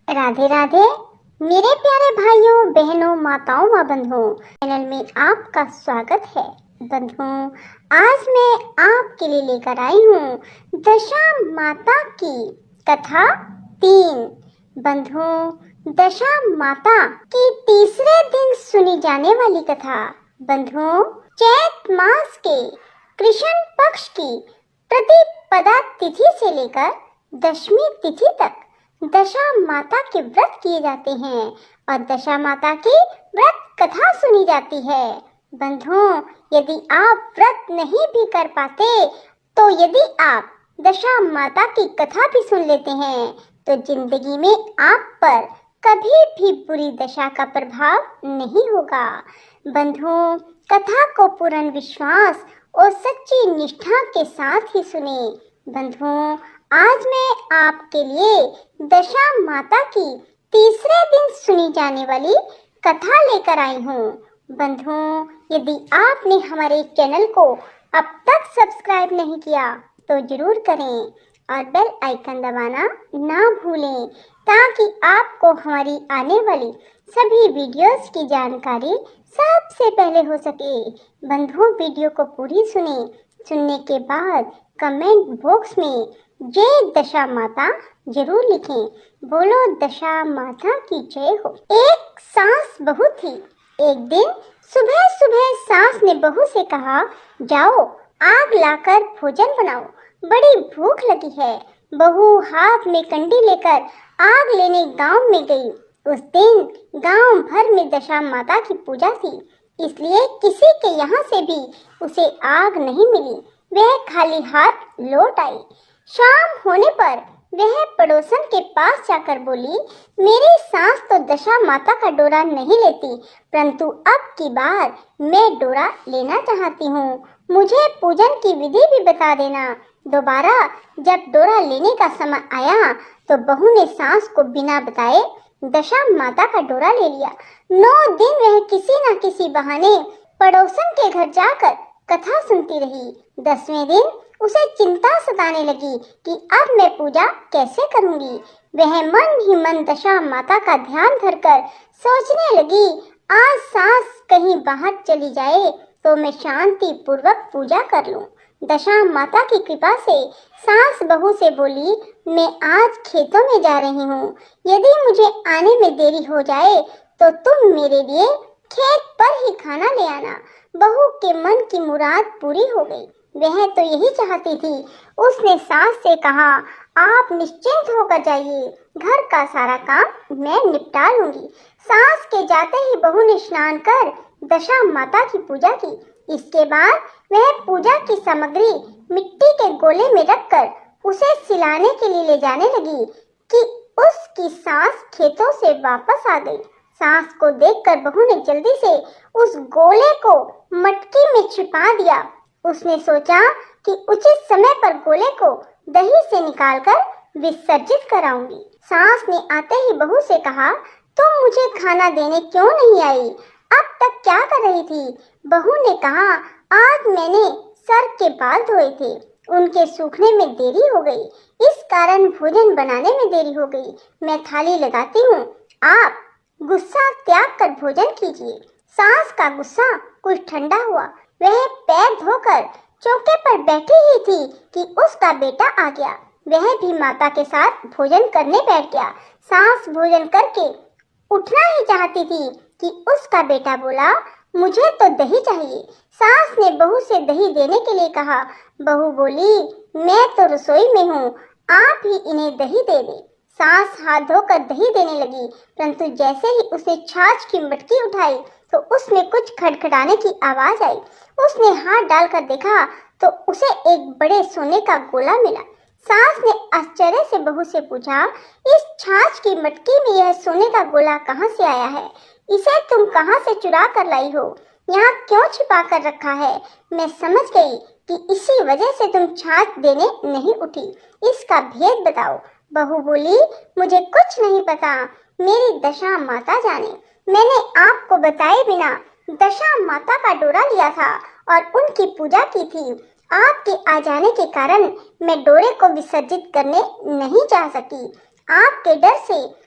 राधे राधे मेरे प्यारे भाइयों बहनों माताओं व बंधुओं, चैनल में आपका स्वागत है। बंधुओं, आज मैं आपके लिए लेकर आई हूँ दशा माता की कथा 3। बंधुओं, दशा माता की तीसरे दिन सुनी जाने वाली कथा। बंधुओं, चैत मास के कृष्ण पक्ष की प्रतिपदा तिथि से लेकर दशमी तिथि तक दशा माता के व्रत किए जाते हैं और दशा माता की व्रत कथा सुनी जाती है। बंधुओं, यदि आप व्रत नहीं भी कर पाते तो यदि आप दशा माता की कथा भी सुन लेते हैं तो जिंदगी में आप पर कभी भी बुरी दशा का प्रभाव नहीं होगा। बंधुओं, कथा को पूर्ण विश्वास और सच्ची निष्ठा के साथ ही सुने। बंधुओं, आज मैं आपके लिए दशा माता की तीसरे दिन सुनी जाने वाली कथा लेकर आई हूँ। बंधुओं, यदि आपने हमारे चैनल को अब तक सब्सक्राइब नहीं किया तो जरूर करें और बेल आइकन दबाना ना भूलें ताकि आपको हमारी आने वाली सभी वीडियोस की जानकारी सबसे पहले हो सके। बंधुओं, वीडियो को पूरी सुनने के बाद कमेंट बॉक्स में जय दशा माता जरूर लिखें। बोलो दशा माता की जय हो। एक सास बहू थी। एक दिन सुबह सुबह सास ने बहू से कहा, जाओ आग लाकर भोजन बनाओ, बड़ी भूख लगी है। बहू हाथ में कंडी लेकर आग लेने गांव में गई। उस दिन गांव भर में दशा माता की पूजा थी, इसलिए किसी के यहाँ से भी उसे आग नहीं मिली। वह खाली हाथ लौट आई। शाम होने पर वह पड़ोसन के पास जाकर बोली, मेरी सास तो दशा माता का डोरा नहीं लेती, परंतु अब की बार मैं डोरा लेना चाहती हूँ। मुझे पूजन की विधि भी बता देना। दोबारा जब डोरा लेने का समय आया तो बहू ने सास को बिना बताए दशा माता का डोरा ले लिया। 9 दिन वह किसी न किसी बहाने पड़ोसन के घर जाकर कथा सुनती रही। 10वें दिन उसे चिंता सताने लगी कि अब मैं पूजा कैसे करूंगी। वह मन ही मन दशा माता का ध्यान धरकर सोचने लगी, आज सास कहीं बाहर चली जाए तो मैं शांति पूर्वक पूजा कर लूं। दशा माता की कृपा से सास बहू से बोली, मैं आज खेतों में जा रही हूँ, यदि मुझे आने में देरी हो जाए तो तुम मेरे लिए खेत पर ही खाना ले आना। बहू के मन की मुराद पूरी हो गई। वह तो यही चाहती थी। उसने सास से कहा, आप निश्चिंत होकर जाइए, घर का सारा काम मैं निपटा लूंगी। सास के जाते ही बहू ने स्नान कर दशा माता की पूजा की। इसके बाद वह पूजा की सामग्री मिट्टी के गोले में रखकर उसे सिलाने के लिए ले जाने लगी कि उसकी सास खेतों से वापस आ गई। सास को देखकर बहू ने जल्दी से उस गोले को मटकी में छिपा दिया। उसने सोचा कि उचित समय पर गोले को दही से निकालकर विसर्जित कराऊंगी। सास ने आते ही बहू से कहा, तुम मुझे खाना देने क्यों नहीं आई? अब तक क्या कर रही थी? बहू ने कहा, आज मैंने सर के बाल धोए थे, उनके सूखने में देरी हो गई, इस कारण भोजन बनाने में देरी हो गई। मैं थाली लगाती हूँ, आप गुस्सा त्याग कर भोजन कीजिए। सास का गुस्सा कुछ ठंडा हुआ। वह पैर धोकर चौके पर बैठी ही थी कि उसका बेटा आ गया। वह भी माता के साथ भोजन करने बैठ गया। सास भोजन करके उठना ही चाहती थी कि उसका बेटा बोला, मुझे तो दही चाहिए। सास ने बहू से दही देने के लिए कहा। बहू बोली, मैं तो रसोई में हूँ, आप ही इन्हें दही दे दें। सास हाथ धोकर दही देने लगी, परंतु जैसे ही उसने छाछ की मटकी उठाई तो उसमें कुछ खड़खड़ाने की आवाज आई। उसने हाथ डालकर देखा तो उसे एक बड़े सोने का गोला मिला। सास ने आश्चर्य से बहू से पूछा, इस छाछ की मटकी में यह सोने का गोला कहाँ से आया है? इसे तुम कहाँ से चुरा कर लाई हो? यहाँ क्यों छिपा कर रखा है? मैं समझ गई कि इसी वजह से तुम छाछ देने नहीं उठी। इसका भेद बताओ। बहू बोली, मुझे कुछ नहीं पता, मेरी दशा माता जाने। मैंने आपको बताए बिना दशा माता का डोरा लिया था और उनकी पूजा की थी। आपके आ जाने के कारण मैं डोरे को विसर्जित करने नहीं जा सकी। आपके डर से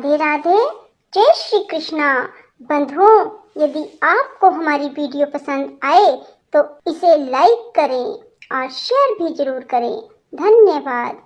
राधे राधे, जय श्री कृष्णा। बंधुओं, यदि आपको हमारी वीडियो पसंद आए तो इसे लाइक करें और शेयर भी जरूर करें। धन्यवाद।